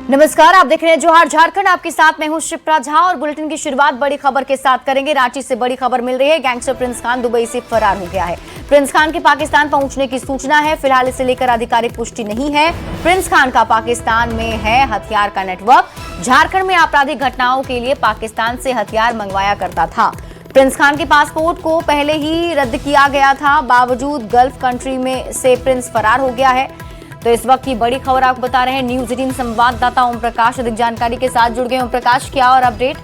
नमस्कार, आप देख रहे हैं जोहार झारखंड। आपके साथ मैं हूं शिप्रा झा और बुलेटिन की शुरुआत बड़ी खबर के साथ करेंगे। रांची से बड़ी खबर मिल रही है, गैंगस्टर प्रिंस खान दुबई से फरार हो गया है। प्रिंस खान के पाकिस्तान पहुंचने की सूचना है, फिलहाल इसे लेकर आधिकारिक पुष्टि नहीं है। प्रिंस खान का पाकिस्तान में है हथियार का नेटवर्क। झारखंड में आपराधिक घटनाओं के लिए पाकिस्तान से हथियार मंगवाया करता था। प्रिंस खान के पासपोर्ट को पहले ही रद्द किया गया था, बावजूद गल्फ कंट्री में से प्रिंस फरार हो गया है। तो इस वक्त की बड़ी खबर आपको बता रहे हैं न्यूज 18 संवाददाता ओम प्रकाश अधिक जानकारी के साथ जुड़ गए। ओम प्रकाश, क्या और अपडेट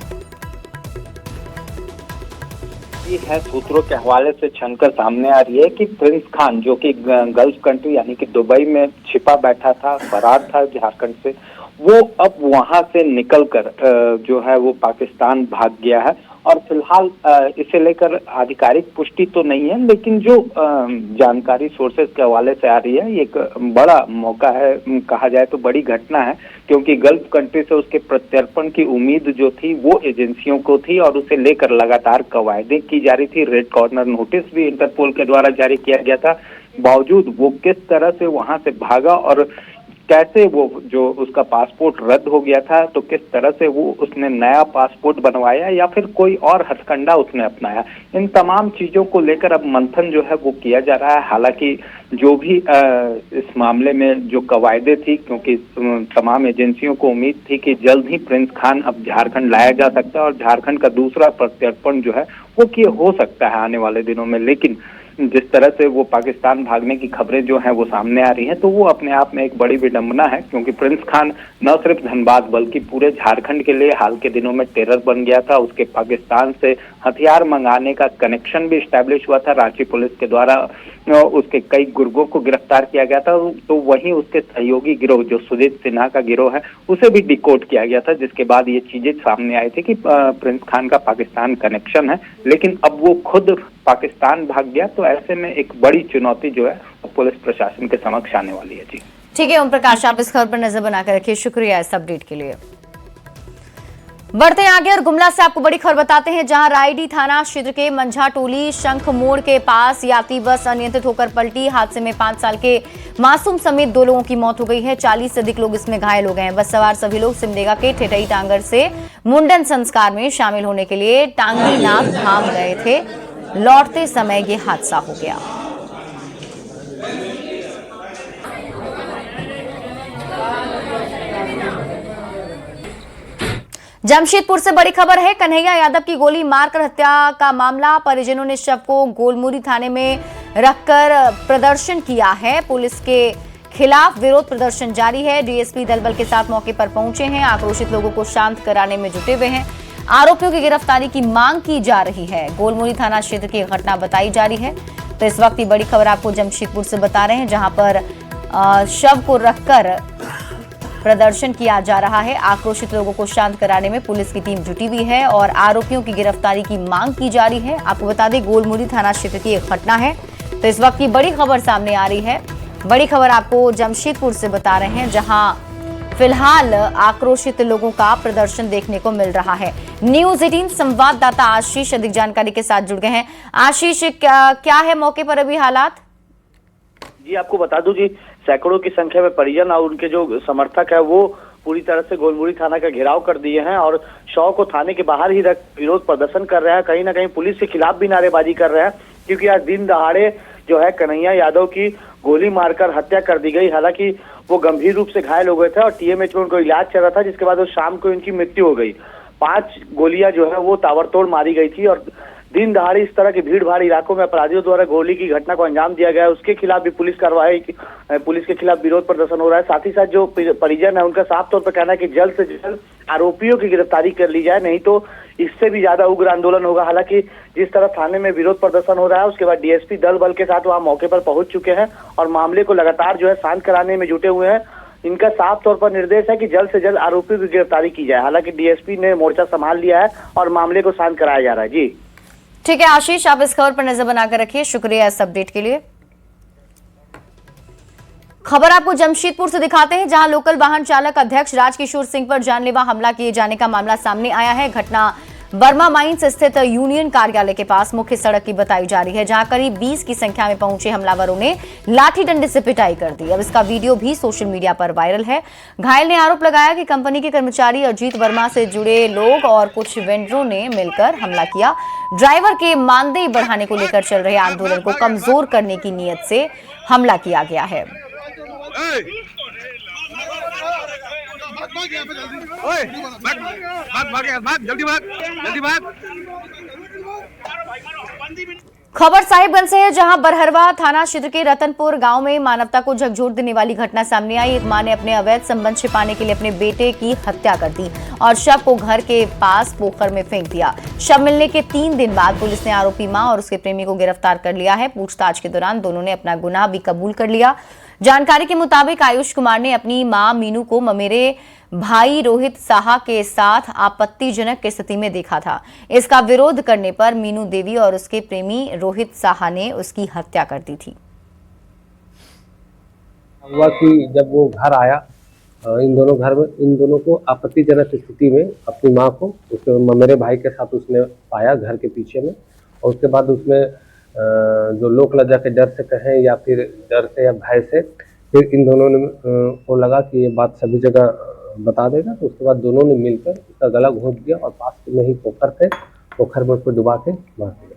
है? सूत्रों के हवाले से छनकर सामने आ रही है कि प्रिंस खान जो कि गल्फ कंट्री यानी कि दुबई में छिपा बैठा था, फरार था झारखंड से, वो अब वहां से निकलकर जो है वो पाकिस्तान भाग गया है। और फिलहाल इसे लेकर आधिकारिक पुष्टि तो नहीं है, लेकिन जो जानकारी सोर्सेज के हवाले से आ रही है, ये एक बड़ा मौका है, कहा जाए तो बड़ी घटना है, क्योंकि गल्फ कंट्री से उसके प्रत्यर्पण की उम्मीद जो थी वो एजेंसियों को थी और उसे लेकर लगातार कवायदें की जा रही थी। रेड कॉर्नर नोटिस भी इंटरपोल के द्वारा जारी किया गया था। बावजूद वो किस तरह से वहां से भागा और कैसे वो जो उसका पासपोर्ट रद्द हो गया था, तो किस तरह से वो उसने नया पासपोर्ट बनवाया या फिर कोई और हथकंडा उसने अपनाया, इन तमाम चीजों को लेकर अब मंथन जो है वो किया जा रहा है। हालांकि जो भी इस मामले में जो कवायदे थी, क्योंकि तमाम एजेंसियों को उम्मीद थी कि जल्द ही प्रिंस खान अब झारखंड लाया जा सकता है और झारखंड का दूसरा प्रत्यर्पण जो है वो हो सकता है आने वाले दिनों में, लेकिन जिस तरह से वो पाकिस्तान भागने की खबरें जो हैं वो सामने आ रही हैं, तो वो अपने आप में एक बड़ी विडंबना है, क्योंकि प्रिंस खान न सिर्फ धनबाद बल्कि पूरे झारखंड के लिए हाल के दिनों में टेरर बन गया था। उसके पाकिस्तान से हथियार मंगाने का कनेक्शन भी स्टैब्लिश हुआ था। रांची पुलिस के द्वारा उसके कई गुर्गों को गिरफ्तार किया गया था। तो वहीं उसके सहयोगी गिरोह जो सुजीत सिन्हा का गिरोह है उसे भी डिकोड किया गया था, जिसके बाद ये चीजें सामने आई थी कि प्रिंस खान का पाकिस्तान कनेक्शन है, लेकिन अब वो खुद पाकिस्तान भाग गया। तो ऐसे में एक बड़ी चुनौती जो है पुलिस प्रशासन के समक्ष आने वाली है। जी ठीक है ओम प्रकाश, आप इस खबर पर नजर बनाकर रखिए, शुक्रिया इस अपडेट के लिए। बढ़ते हैं आगे और गुमला से आपको बड़ी खबर बताते हैं, जहां रायडी थाना क्षेत्र के मंझा टोली शंख मोड़ के पास यात्री बस अनियंत्रित होकर पलटी। हादसे में 5 साल के मासूम समेत 2 लोगों की मौत हो गई है। 40 से अधिक लोग इसमें घायल हो गए हैं। बस सवार सभी लोग सिमडेगा के ठेठई टांगर से मुंडन संस्कार में शामिल होने के लिए टांगीनाथ धाम गए थे। लौटते समय ये हादसा हो गया। जमशेदपुर से बड़ी खबर है, कन्हैया यादव की गोली मारकर हत्या का मामला। परिजनों ने शव को गोलमुरी थाने में रखकर प्रदर्शन किया है। पुलिस के खिलाफ विरोध प्रदर्शन जारी है। डीएसपी दलबल के साथ मौके पर पहुंचे हैं, आक्रोशित लोगों को शांत कराने में जुटे हुए हैं। आरोपियों की गिरफ्तारी की मांग की जा रही है। गोलमुरी थाना क्षेत्र की घटना बताई जा रही है। तो इस वक्त की बड़ी खबर आपको जमशेदपुर से बता रहे हैं, जहां पर शव को रखकर प्रदर्शन किया जा रहा है। आक्रोशित लोगों को शांत कराने में पुलिस की टीम जुटी हुई है और आरोपियों की गिरफ्तारी की मांग की जा रही है। आपको बता दें, गोलमुरी थाना क्षेत्र की एक घटना है। तो इस वक्त की बड़ी खबर सामने आ रही है। बड़ी खबर आपको जमशेदपुर से बता रहे हैं, जहां फिलहाल आक्रोशित लोगों का प्रदर्शन देखने को मिल रहा है। न्यूज 18 संवाददाता आशीष अधिक जानकारी के साथ जुड़ गए हैं। आशीष, क्या है मौके पर अभी हालात? जी आपको बता दूं जी, सैकड़ों की संख्या में परिजन और उनके जो समर्थक है वो पूरी तरह से गोलमुरी थाना का घेराव कर दिए हैं और शव को थाने के बाहर ही रख विरोध प्रदर्शन कर रहे हैं। कहीं ना कहीं पुलिस के खिलाफ भी नारेबाजी कर रहे हैं, क्योंकि आज दिन दहाड़े जो है कन्हैया यादव की गोली मारकर हत्या कर दी गई। हालांकि वो गंभीर रूप से घायल हो गए थे और टीएमएच में उनको इलाज चल रहा था, जिसके बाद वो शाम को इनकी मृत्यु हो गई। 5 गोलियां जो है वो ताबड़तोड़ मारी गई थी और दिन दहाड़ी इस तरह के भीड़ भाड़ इलाकों में अपराधियों द्वारा गोली की घटना को अंजाम दिया गया है। उसके खिलाफ भी पुलिस के खिलाफ विरोध प्रदर्शन हो रहा है। साथ ही साथ जो परिजन है उनका साफ तौर पर कहना है कि जल्द से जल्द आरोपियों की गिरफ्तारी कर ली जाए, नहीं तो इससे भी ज्यादा उग्र आंदोलन होगा। हालांकि जिस तरह थाने में विरोध प्रदर्शन हो रहा है, उसके बाद डीएसपी दल बल के साथ वहां मौके पर पहुंच चुके हैं और मामले को लगातार जो है शांत कराने में जुटे हुए हैं। इनका साफ तौर पर निर्देश है कि जल्द से जल्द आरोपियों की गिरफ्तारी की जाए। हालांकि डीएसपी ने मोर्चा संभाल लिया है और मामले को शांत कराया जा रहा है। जी ठीक है आशीष, आप इस खबर पर नजर बनाकर रखिए, शुक्रिया इस अपडेट के लिए। खबर आपको जमशेदपुर से दिखाते हैं, जहां लोकल वाहन चालक अध्यक्ष राजकिशोर सिंह पर जानलेवा हमला किए जाने का मामला सामने आया है। घटना वर्मा माइंस स्थित यूनियन कार्यालय के पास मुख्य सड़क की बताई जा रही है, जहां करीब 20 की संख्या में पहुंचे हमलावरों ने लाठी डंडे से पिटाई कर दी। अब इसका वीडियो भी सोशल मीडिया पर वायरल है। घायल ने आरोप लगाया कि कंपनी के कर्मचारी अजीत वर्मा से जुड़े लोग और कुछ वेंडरों ने मिलकर हमला किया। ड्राइवर के मानदेय बढ़ाने को लेकर चल रहे आंदोलन को कमजोर करने की नीयत से हमला किया गया है। खबर साहिबगंज से है, जहां बरहरवा थाना क्षेत्र के रतनपुर गांव में मानवता को झकझोर देने वाली घटना सामने आई। एक मां ने अपने अवैध संबंध छिपाने के लिए अपने बेटे की हत्या कर दी और शव को घर के पास पोखर में फेंक दिया। शव मिलने के 3 दिन बाद पुलिस ने आरोपी मां और उसके प्रेमी को गिरफ्तार कर लिया है। पूछताछ के दौरान दोनों ने अपना गुनाह भी कबूल कर लिया। जानकारी के मुताबिक आयुष कुमार ने अपनी मां मीनू को ममेरे भाई रोहित साहा के साथ आपत्तिजनक स्थिति में देखा था। इसका विरोध करने पर मीनू देवी और उसके प्रेमी रोहित साहा ने उसकी हत्या कर दी थी। हुआ कि जब वो घर आया, इन दोनों को आपत्तिजनक स्थिति में अपनी मां को उसके ममेरे भाई के साथ उसने पाया घर के पीछे में। और उसके बाद उसमें जो लोक लज्जा के डर से कहें या फिर डर से या भय से, फिर इन दोनों ने को लगा कि ये बात सभी जगह बता देगा। तो उसके बाद दोनों ने मिलकर उसका गला घोंट दिया और पास में ही पोखर में उसको डुबा के मार दिया।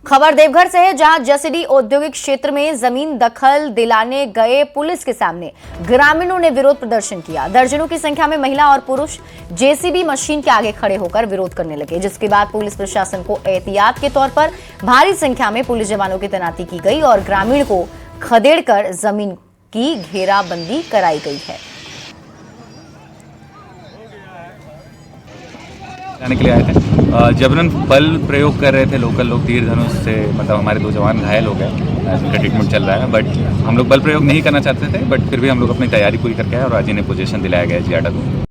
खबर देवघर से है, जहां जसीडीह औद्योगिक क्षेत्र में जमीन दखल दिलाने गए पुलिस के सामने ग्रामीणों ने विरोध प्रदर्शन किया। दर्जनों की संख्या में महिला और पुरुष जेसीबी मशीन के आगे खड़े होकर विरोध करने लगे, जिसके बाद पुलिस प्रशासन को एहतियात के तौर पर भारी संख्या में पुलिस जवानों की तैनाती की गई और ग्रामीण को खदेड़कर जमीन की घेराबंदी कराई गई है। जाने के लिए आए थे, जबरन बल प्रयोग कर रहे थे लोकल लोग, तीर धनुष से, मतलब हमारे 2 जवान घायल हो गए, उनका ट्रीटमेंट चल रहा है। बट हम लोग बल प्रयोग नहीं करना चाहते थे, बट फिर भी हम लोग अपनी तैयारी पूरी करके आए और आज इन्हें पोजीशन दिलाया गया जियाडा 2।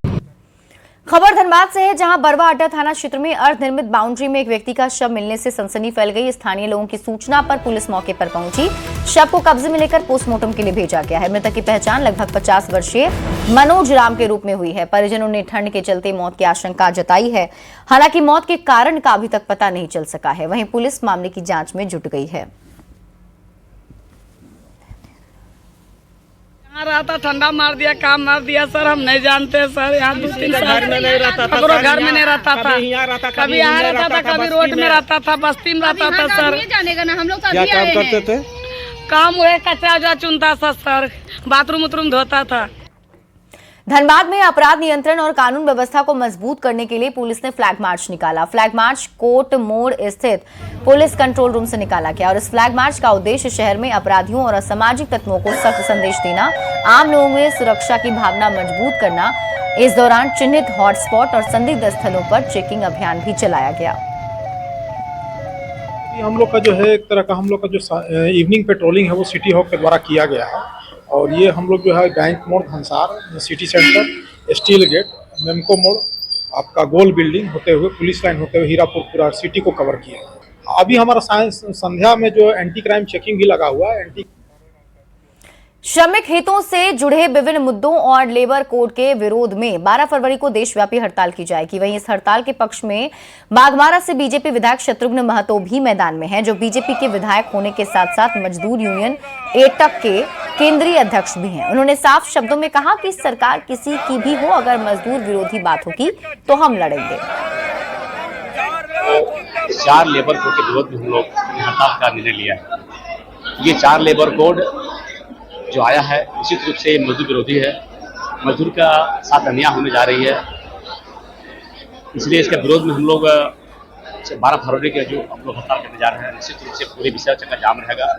खबर धनबाद से है, जहां बरवा अड्डा थाना क्षेत्र में अर्धनिर्मित बाउंड्री में एक व्यक्ति का शव मिलने से सनसनी फैल गई। स्थानीय लोगों की सूचना पर पुलिस मौके पर पहुंची। शव को कब्जे में लेकर पोस्टमार्टम के लिए भेजा गया है। मृतक की पहचान लगभग 50 वर्षीय मनोज राम के रूप में हुई है। परिजनों ने ठंड के चलते मौत की आशंका जताई है। हालांकि मौत के कारण का अभी तक पता नहीं चल सका है। वहीं पुलिस मामले की जांच में जुट गई है। रहा था, ठंडा मार दिया, काम मार दिया सर, हम नहीं जानते सर। यहाँ 2-3 साल घर में नहीं रहता था, घर में नहीं रहता था, कभी यहाँ रहता था, कभी रोड में रहता था, बस्ती में रहता था सर। जानेगा ना, हम लोग तो क्या काम करते थे? काम हुए कच्चा उचा चुनता था सर, बाथरूम उतरूम धोता था। धनबाद में अपराध नियंत्रण और कानून व्यवस्था को मजबूत करने के लिए पुलिस ने फ्लैग मार्च निकाला। फ्लैग मार्च कोट मोड़ स्थित पुलिस कंट्रोल रूम से निकाला गया और इस फ्लैग मार्च का उद्देश्य शहर में अपराधियों और असामाजिक तत्वों को सख्त संदेश देना, आम लोगों में सुरक्षा की भावना मजबूत करना। इस दौरान चिन्हित हॉटस्पॉट और संदिग्ध स्थलों पर चेकिंग अभियान भी चलाया गया। हम लोग का जो है, एक तरह का हम लोग का जो इवनिंग पेट्रोलिंग है वो सिटी हॉक के द्वारा किया गया है। और ये हम लोग जो है बैंक मोड़ Dhansar, city centre, steel gate, Memco मोड़, आपका गोल बिल्डिंग होते हुए, पुलिस लाइन होते हुए हीरापुर पूरा सिटी को कवर किया। अभी हमारा संध्या में जो एंटी क्राइम चेकिंग भी लगा हुआ है। श्रमिक हितों से जुड़े विभिन्न मुद्दों और लेबर कोड के विरोध में 12 फरवरी को देशव्यापी हड़ताल की जाएगी। वहीं इस हड़ताल के पक्ष में बाघमारा से बीजेपी विधायक शत्रुघ्न महतो भी मैदान में हैं, जो बीजेपी के विधायक होने के साथ साथ मजदूर यूनियन एटक के केंद्रीय अध्यक्ष भी हैं। उन्होंने साफ शब्दों में कहा कि सरकार किसी की भी हो, अगर मजदूर विरोधी बात होगी तो हम लड़ेंगे। 4 लेबर कोड के विरोध में हम लोग हड़ताल का निर्णय लिया है। ये 4 लेबर कोड जो आया है निश्चित रूप से मजदूर विरोधी है, मजदूर का साथ अन्याय होने जा रही है। इसलिए इसके विरोध में हम लोग 12 फरवरी के जो हम लोग हड़ताल करने जा रहे हैं, निश्चित रूप से पूरे विषय का जाम रहेगा।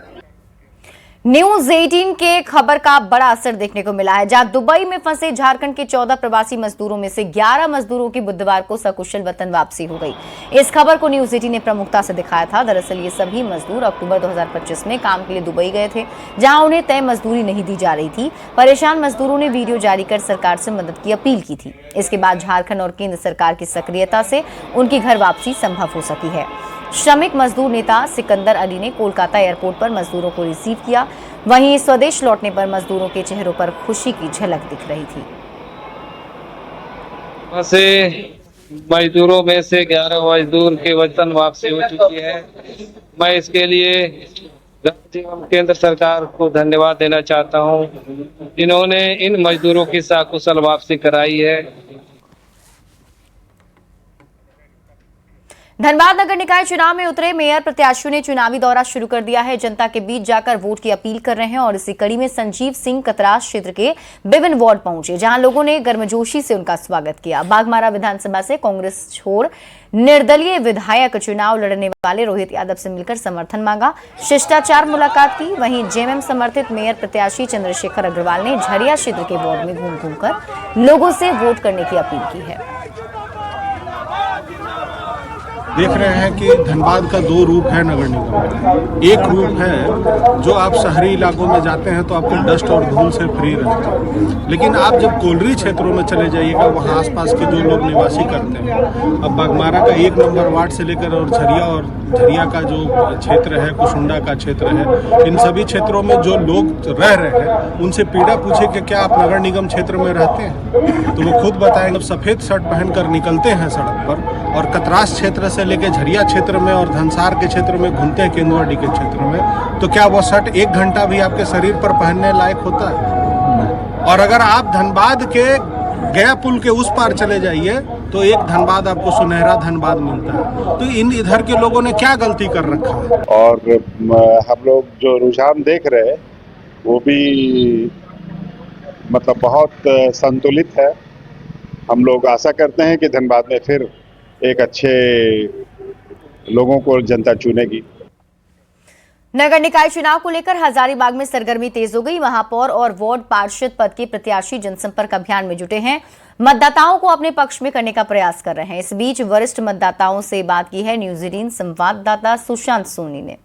न्यूज 18 के खबर का बड़ा असर देखने को मिला है, जहां दुबई में फंसे झारखंड के 14 प्रवासी मजदूरों में से 11 मजदूरों की बुधवार को सकुशल वतन वापसी हो गई। इस खबर को न्यूज 18 ने प्रमुखता से दिखाया था। दरअसल ये सभी मजदूर अक्टूबर 2025 में काम के लिए दुबई गए थे, जहां उन्हें तय मजदूरी नहीं दी जा रही थी। परेशान मजदूरों ने वीडियो जारी कर सरकार से मदद की अपील की थी। इसके बाद झारखंड और केंद्र सरकार की सक्रियता से उनकी घर वापसी संभव हो सकी है। श्रमिक मजदूर नेता सिकंदर अली ने कोलकाता एयरपोर्ट पर मजदूरों को रिसीव किया। वहीं स्वदेश लौटने पर मजदूरों के चेहरों पर खुशी की झलक दिख रही थी। वहाँ से मजदूरों में से 11 मजदूर के वेतन वापसी हो चुकी है। मैं इसके लिए राज्य एवं केंद्र सरकार को धन्यवाद देना चाहता हूं, जिन्होंने इन मजदूरों की सकुशल वापसी कराई है। धनबाद नगर निकाय चुनाव में उतरे मेयर प्रत्याशियों ने चुनावी दौरा शुरू कर दिया है। जनता के बीच जाकर वोट की अपील कर रहे हैं और इसी कड़ी में संजीव सिंह कतरास क्षेत्र के विभिन्न वार्ड पहुंचे, जहां लोगों ने गर्मजोशी से उनका स्वागत किया। बाघमारा विधानसभा से कांग्रेस छोड़ निर्दलीय विधायक चुनाव लड़ने वाले रोहित यादव से मिलकर समर्थन मांगा, शिष्टाचार मुलाकात की। वहीं जेएमएम समर्थित मेयर प्रत्याशी चंद्रशेखर अग्रवाल ने झरिया क्षेत्र के वार्ड में घूम घूमकर लोगों से वोट करने की अपील की है। देख रहे हैं कि धनबाद का दो रूप है नगर निगम में। एक रूप है जो आप शहरी इलाकों में जाते हैं तो आपको डस्ट और धूल से फ्री रहते हैं, लेकिन आप जब कोलरी क्षेत्रों में चले जाइएगा, वहाँ आसपास के जो लोग निवासी करते हैं, अब बाघमारा का 1 नंबर वार्ड से लेकर और झरिया का जो क्षेत्र है, कुसुंडा का क्षेत्र है, इन सभी क्षेत्रों में जो लोग रह रहे हैं उनसे पीड़ा पूछे कि क्या आप नगर निगम क्षेत्र में रहते हैं, तो वो खुद बताएं। जब सफ़ेद शर्ट पहनकर निकलते हैं सड़क पर और कतरास क्षेत्र से लेकर झरिया क्षेत्र में और धनसार के क्षेत्र में घूमते हैं, केंदुआडी के क्षेत्र में, तो क्या वो शर्ट 1 घंटा भी आपके शरीर पर पहनने लायक होता है? और अगर आप धनबाद के गया पुल के उस पार चले जाइए तो एक धनबाद आपको सुनहरा धनबाद मिलता है। तो इधर के लोगों ने क्या गलती कर रखा है? और हम लोग जो रुझान देख रहे हैं वो भी मतलब बहुत संतुलित है। हम लोग आशा करते हैं कि धनबाद में फिर एक अच्छे लोगों को जनता चुनेगी। नगर निकाय चुनाव को लेकर हजारीबाग में सरगर्मी तेज हो गई। महापौर और वार्ड पार्षद पद के प्रत्याशी जनसंपर्क अभियान में जुटे हैं, मतदाताओं को अपने पक्ष में करने का प्रयास कर रहे हैं। इस बीच वरिष्ठ मतदाताओं से बात की है न्यूज 18 संवाददाता सुशांत सोनी ने।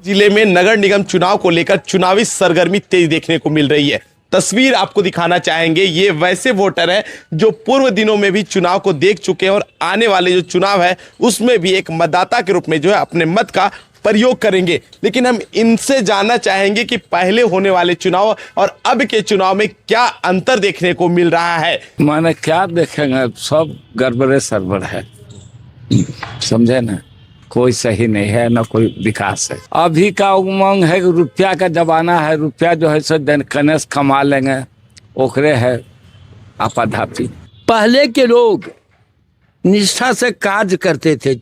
जिले में नगर निगम चुनाव को लेकर चुनावी सरगर्मी तेज देखने को मिल रही है। तस्वीर आपको दिखाना चाहेंगे, ये वैसे वोटर हैं जो पूर्व दिनों में भी चुनाव को देख चुके हैं और आने वाले जो चुनाव है उसमें भी एक मतदाता के रूप में जो है अपने मत का प्रयोग करेंगे। लेकिन हम इनसे जानना चाहेंगे कि पहले होने वाले चुनाव और अब के चुनाव में क्या अंतर देखने को मिल रहा है। माने क्या देखेंगे, सब गड़बड़े सरबड़ है, समझे ना, कोई सही नहीं है, ना कोई विकास है। अभी का उमंग है, रुपया का जमाना है, रुपया जो है सो कनेस कमा लेंगे, ओकरे है आपाधापी। पहले के लोग निष्ठा से कार्य करते थे,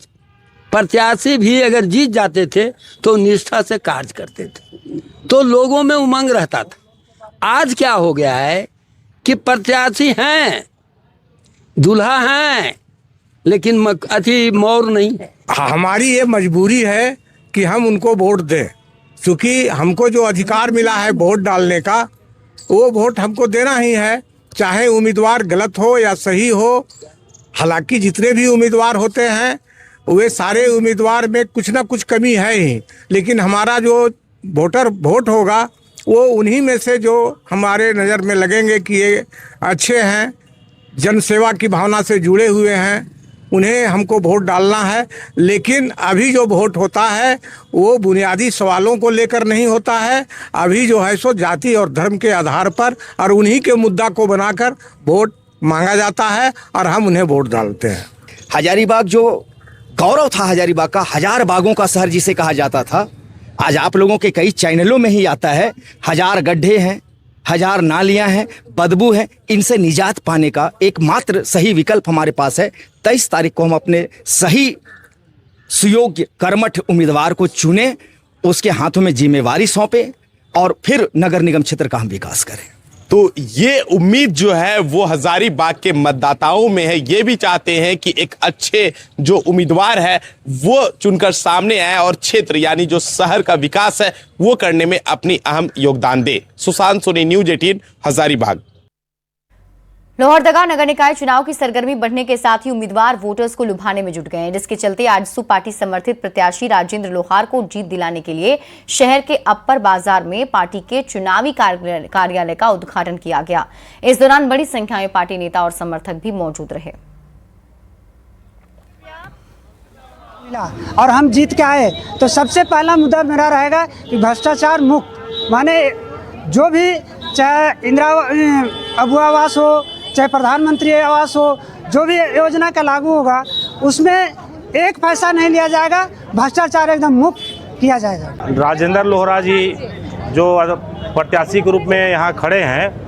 प्रत्याशी भी अगर जीत जाते थे तो निष्ठा से कार्य करते थे, तो लोगों में उमंग रहता था। आज क्या हो गया है कि प्रत्याशी हैं, दूल्हा हैं, लेकिन अति मौर नहीं है। हमारी ये मजबूरी है कि हम उनको वोट दें, क्योंकि हमको जो अधिकार मिला है वोट डालने का, वो वोट हमको देना ही है, चाहे उम्मीदवार गलत हो या सही हो। हालांकि जितने भी उम्मीदवार होते हैं वे सारे उम्मीदवार में कुछ ना कुछ कमी है ही, लेकिन हमारा जो वोटर वोट होगा वो उन्हीं में से जो हमारे नज़र में लगेंगे कि ये अच्छे हैं, जनसेवा की भावना से जुड़े हुए हैं, उन्हें हमको वोट डालना है। लेकिन अभी जो वोट होता है वो बुनियादी सवालों को लेकर नहीं होता है, अभी जो है सो जाति और धर्म के आधार पर और उन्हीं के मुद्दा को बनाकर वोट मांगा जाता है और हम उन्हें वोट डालते हैं। हजारीबाग जो गौरव था, हजारीबाग का हजार बागों का शहर जिसे कहा जाता था, आज आप लोगों के कई चैनलों में ही आता है। 1000 गड्ढे हैं, 1000 नालियां हैं, बदबू है, इनसे निजात पाने का एकमात्र सही विकल्प हमारे पास है। 23 तारीख को हम अपने सही सुयोग्य कर्मठ उम्मीदवार को चुने, उसके हाथों में जिम्मेवारी सौंपे और फिर नगर निगम क्षेत्र का हम विकास करें। तो ये उम्मीद जो है वो हजारीबाग के मतदाताओं में है। ये भी चाहते हैं कि एक अच्छे जो उम्मीदवार है वो चुनकर सामने आए और क्षेत्र यानी जो शहर का विकास है वो करने में अपनी अहम योगदान दे। सुशांत सोनी, न्यूज 18 हजारीबाग। लोहरदगा नगर निकाय चुनाव की सरगर्मी बढ़ने के साथ ही उम्मीदवार वोटर्स को लुभाने में जुट गए हैं, जिसके चलते आजसू पार्टी समर्थित प्रत्याशी राजेंद्र लोहार को जीत दिलाने के लिए शहर के अप्पर बाजार में पार्टी के चुनावी कार्यालय का उद्घाटन किया गया। इस दौरान बड़ी संख्या में पार्टी नेता और समर्थक भी मौजूद रहे। और हम जीत के आए तो सबसे पहला मुद्दा मेरा रहेगा कि भ्रष्टाचार मुक्त, माने जो भी चाहे इंदिरा अबू आवास हो, चाहे प्रधानमंत्री आवास हो, जो भी योजना का लागू होगा उसमें एक पैसा नहीं लिया जाएगा, भ्रष्टाचार एकदम मुक्त किया जाएगा। राजेंद्र लोहरा जी जो प्रत्याशी के रूप में यहाँ खड़े हैं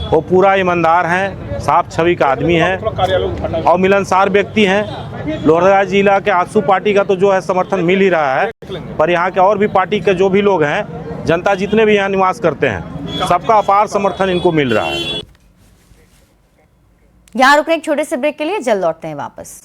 वो पूरा ईमानदार हैं, साफ छवि का आदमी है और मिलनसार व्यक्ति हैं। लोहरा जिला के आजसू पार्टी का तो जो है समर्थन मिल ही रहा है, पर यहाँ के और भी पार्टी के जो भी लोग हैं, जनता जितने भी यहाँ निवास करते हैं, सबका अपार समर्थन इनको मिल रहा है। यहाँ रुकने एक छोटे से ब्रेक के लिए, जल्द लौटते हैं वापस।